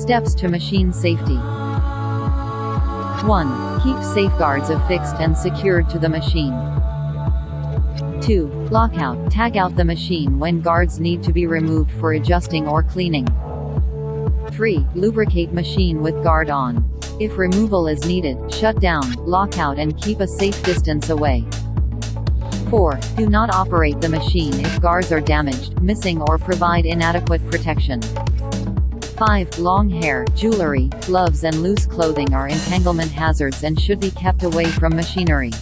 Steps to machine safety. 1. Keep safeguards affixed and secured to the machine. 2. Lockout. Tag out the machine when guards need to be removed for adjusting or cleaning. 3. Lubricate machine with guard on. If removal is needed, shut down, lock out and keep a safe distance away. 4. Do not operate the machine if guards are damaged, missing or provide inadequate protection. 5. Long hair, jewelry, gloves and loose clothing are entanglement hazards and should be kept away from machinery.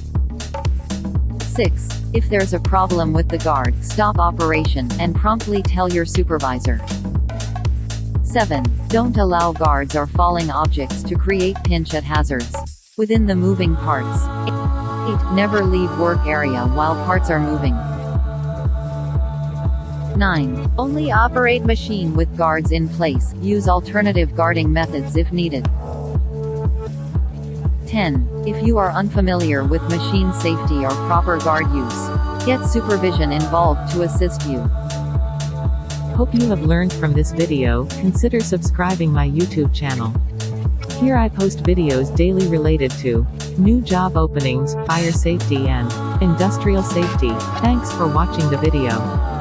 6. If there's a problem with the guard, stop operation, and promptly tell your supervisor. 7. Don't allow guards or falling objects to create pinch at hazards within the moving parts. 8. Never leave work area while parts are moving. 9. Only operate machine with guards in place. Use alternative guarding methods if needed. 10. If you are unfamiliar with machine safety or proper guard use, get supervision involved to assist you. Hope you have learned from this video. Consider subscribing my YouTube channel. Here I post videos daily related to new job openings, fire safety and industrial safety. Thanks for watching the video.